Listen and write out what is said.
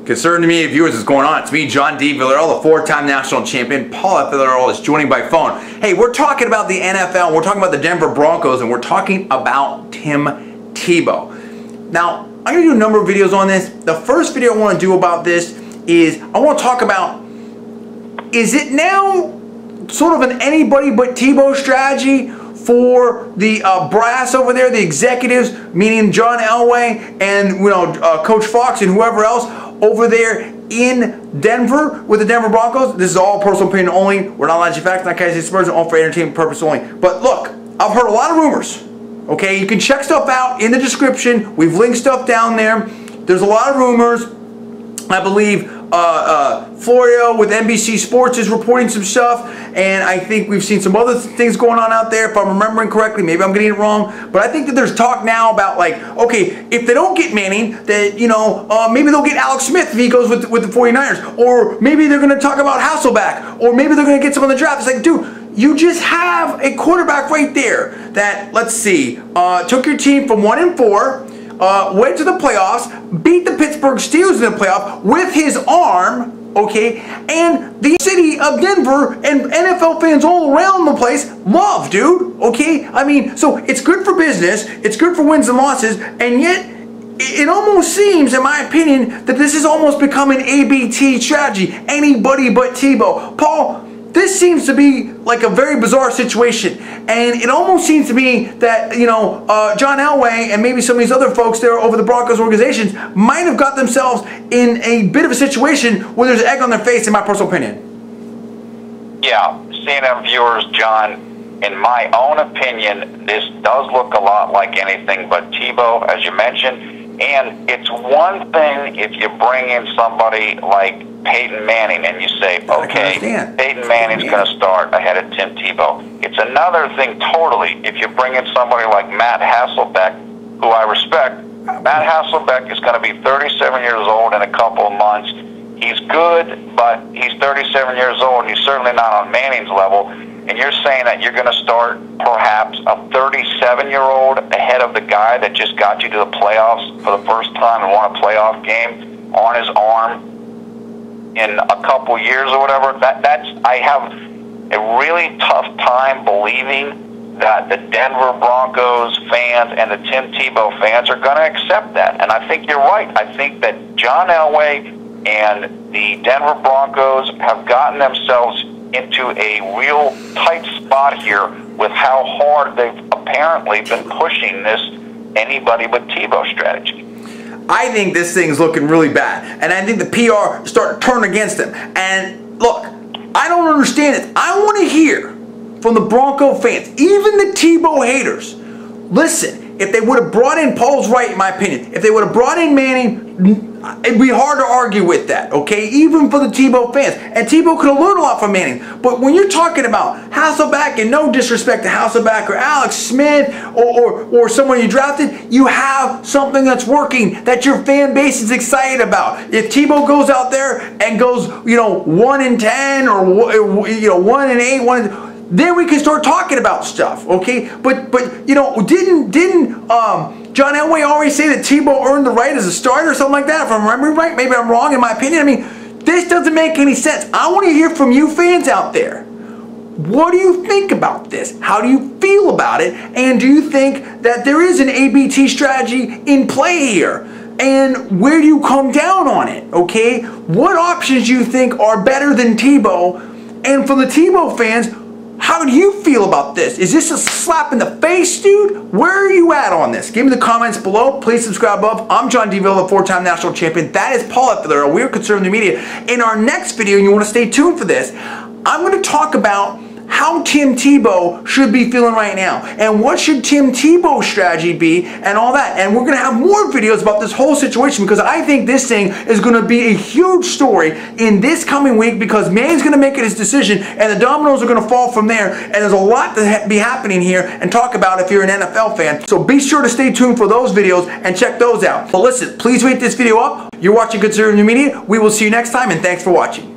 Concerning Media viewers, what's going on? It's me, John D. Villarreal, the four-time national champion. Paul F. Villarreal is joining by phone. Hey, we're talking about the NFL, we're talking about the Denver Broncos, and we're talking about Tim Tebow. Now, I'm going to do a number of videos on this. The first video I want to do about this is I want to talk about, is it now sort of an anybody but Tebow strategy for the brass over there, the executives, meaning John Elway and Coach Fox and whoever else over there in Denver with the Denver Broncos? This is all personal opinion only. We're not alleging facts, not Kansas City Spurs, all for entertainment purpose only. But look, I've heard a lot of rumors. Okay, you can check stuff out in the description. We've linked stuff down there. There's a lot of rumors. I believe Florio with NBC Sports is reporting some stuff, and I think we've seen some other things going on out there, if I'm remembering correctly. Maybe I'm getting it wrong, but I think that there's talk now about, like, okay, if they don't get Manning, that, maybe they'll get Alex Smith if he goes with the 49ers, or maybe they're going to talk about Hasselbeck, or maybe they're going to get someone in the draft. It's like, dude, you just have a quarterback right there that, let's see, took your team from 1-4, went to the playoffs, beat the Pittsburgh Steelers in the playoff with his arm, okay, and the city of Denver and NFL fans all around the place love, dude, okay? I mean, so it's good for business, it's good for wins and losses, and yet it almost seems, in my opinion, that this has almost become an ABT strategy, anybody but Tebow. Paul, this seems to be like a very bizarre situation, and it almost seems to me that, John Elway and maybe some of these other folks there over the Broncos organizations might have got themselves in a bit of a situation where there's egg on their face, in my personal opinion. Yeah, CNN viewers, John, in my own opinion, this does look a lot like anything but Tebow, as you mentioned. And it's one thing if you bring in somebody like Peyton Manning and you say, okay, Peyton Manning's going to start ahead of Tim Tebow. It's another thing totally if you bring in somebody like Matt Hasselbeck, who I respect. Matt Hasselbeck is going to be 37 years old in a couple of months. He's good, but he's 37 years old, and he's certainly not on Manning's level. And you're saying that you're going to start perhaps a 37-year-old ahead of the guy that just got you to the playoffs for the first time and won a playoff game on his arm in a couple years or whatever. I have a really tough time believing that the Denver Broncos fans and the Tim Tebow fans are going to accept that. And I think you're right. I think that John Elway and the Denver Broncos have gotten themselves into a real tight spot here with how hard they've apparently been pushing this anybody but Tebow strategy. I think this thing's looking really bad, and I think the PR start to turn against them. And look, I don't understand it. I want to hear from the Bronco fans, even the Tebow haters. Listen, if they would have brought in, Paul's right in my opinion, if they would have brought in Manning, it'd be hard to argue with that, okay? Even for the Tebow fans. And Tebow could have learned a lot from Manning. But when you're talking about Hasselbeck, and no disrespect to Hasselbeck or Alex Smith or someone you drafted, you have something that's working that your fan base is excited about. If Tebow goes out there and goes, 1-10 or 1-8, then we can start talking about stuff, okay? But didn't John Elway already say that Tebow earned the right as a starter or something like that? If I'm remembering right, maybe I'm wrong in my opinion. I mean, this doesn't make any sense. I want to hear from you fans out there. What do you think about this? How do you feel about it? And do you think that there is an ABT strategy in play here? And where do you come down on it, okay? What options do you think are better than Tebow? And for the Tebow fans, how do you feel about this? Is this a slap in the face, dude? Where are you at on this? Give me the comments below. Please subscribe above. I'm John D. Villarreal, the four-time national champion. That is Paul F. Villarreal. We're Conservative Media. In our next video, and you want to stay tuned for this, I'm going to talk about how Tim Tebow should be feeling right now, and what should Tim Tebow's strategy be, and all that. And we're going to have more videos about this whole situation, because I think this thing is going to be a huge story in this coming week, because Manning's going to make his decision, and the dominoes are going to fall from there, and there's a lot to be happening here and talk about if you're an NFL fan. So be sure to stay tuned for those videos and check those out. But listen, please rate this video up. You're watching Conservative Media. We will see you next time, and thanks for watching.